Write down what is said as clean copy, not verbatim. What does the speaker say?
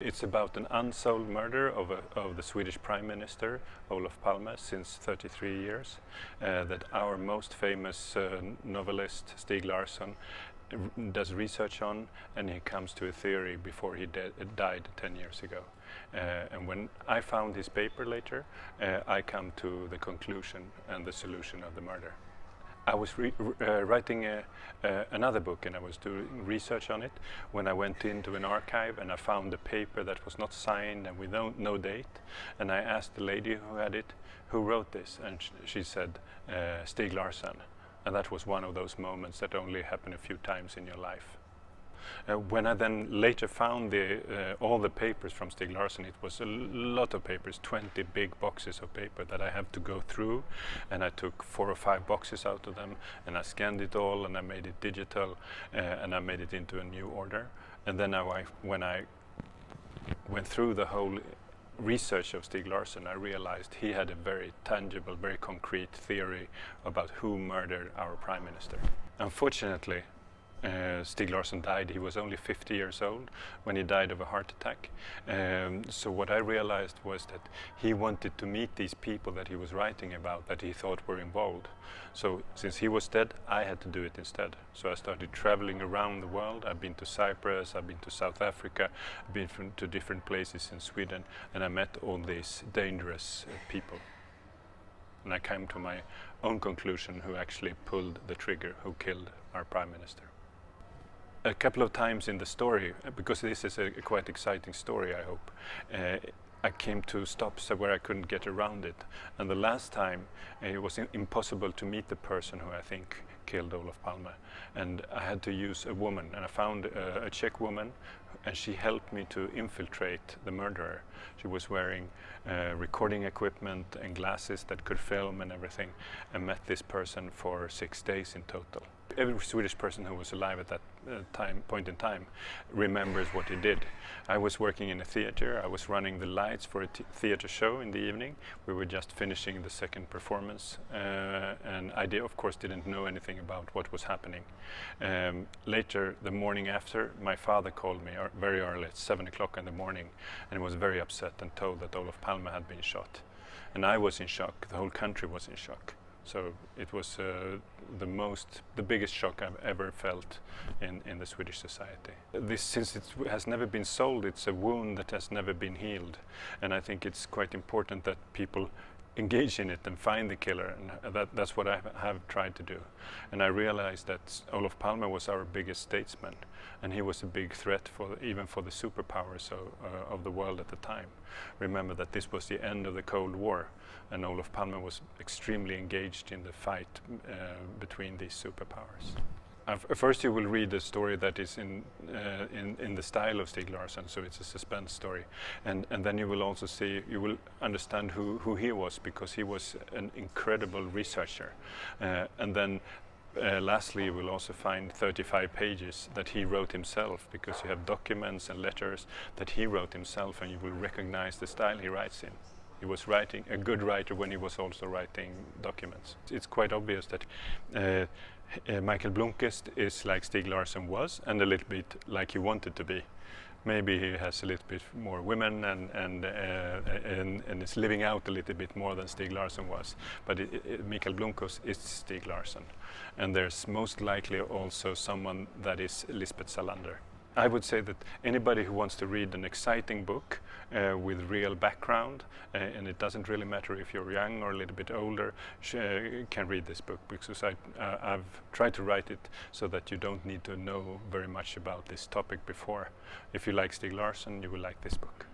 It's about an unsolved murder of the Swedish Prime Minister, Olof Palme, since 33 years, that our most famous novelist, Stieg Larsson, does research on, and he comes to a theory before he died 10 years ago. And when I found his paper later, I come to the conclusion and the solution of the murder. I was writing another book, and I was doing research on it when I went into an archive and I found a paper that was not signed and with no date. And I asked the lady who had it, who wrote this, and she said Stieg Larsson. And that was one of those moments that only happen a few times in your life. When I then later found all the papers from Stieg Larsson, it was a lot of papers, 20 big boxes of paper that I have to go through, and I took 4 or 5 boxes out of them, and I scanned it all, and I made it digital, and I made it into a new order. And then when I went through the whole research of Stieg Larsson, I realized he had a very tangible, very concrete theory about who murdered our Prime Minister. Unfortunately, Stieg Larsson died. He was only 50 years old when he died of a heart attack. So what I realized was that he wanted to meet these people that he was writing about, that he thought were involved. So since he was dead, I had to do it instead. So I started traveling around the world. I've been to Cyprus, I've been to South Africa, I've been to different places in Sweden, and I met all these dangerous people. And I came to my own conclusion who actually pulled the trigger, who killed our Prime Minister. A couple of times in the story, because this is a quite exciting story, I hope, I came to stops where I couldn't get around it. And the last time it was impossible to meet the person who I think killed Olof Palme. And I had to use a woman, and I found a Czech woman, and she helped me to infiltrate the murderer. She was wearing recording equipment and glasses that could film and everything, and met this person for 6 days in total. Every Swedish person who was alive at that point in time remembers what he did. I was working in a theater. I was running the lights for a theater show in the evening. We were just finishing the second performance, and I of course didn't know anything about what was happening. Later, the morning after, my father called me very early at 7 o'clock in the morning, and was very upset and told that Olof Palme had been shot. And I was in shock. The whole country was in shock. So it was the biggest shock I've ever felt in the Swedish society. Since it has never been solved, it's a wound that has never been healed. And I think it's quite important that people engage in it and find the killer, and that's what I have tried to do. And I realized that Olof Palme was our biggest statesman, and he was a big threat even for the superpowers of the world at the time. Remember that this was the end of the Cold War, and Olof Palme was extremely engaged in the fight between these superpowers. First you will read a story that is in the style of Stieg Larsson, so it's a suspense story. And then you will also you will understand who he was, because he was an incredible researcher. And then lastly, you will also find 35 pages that he wrote himself, because you have documents and letters that he wrote himself, and you will recognize the style he writes in. He was writing, a good writer when he was also writing documents. It's quite obvious that Michael Blomkvist is like Stieg Larsson was, and a little bit like he wanted to be. Maybe he has a little bit more women and is living out a little bit more than Stieg Larsson was. But Michael Blomkvist is Stieg Larsson. And there's most likely also someone that is Lisbeth Salander. I would say that anybody who wants to read an exciting book with real background, and it doesn't really matter if you're young or a little bit older, can read this book, because I've tried to write it so that you don't need to know very much about this topic before. If you like Stieg Larsson, you will like this book.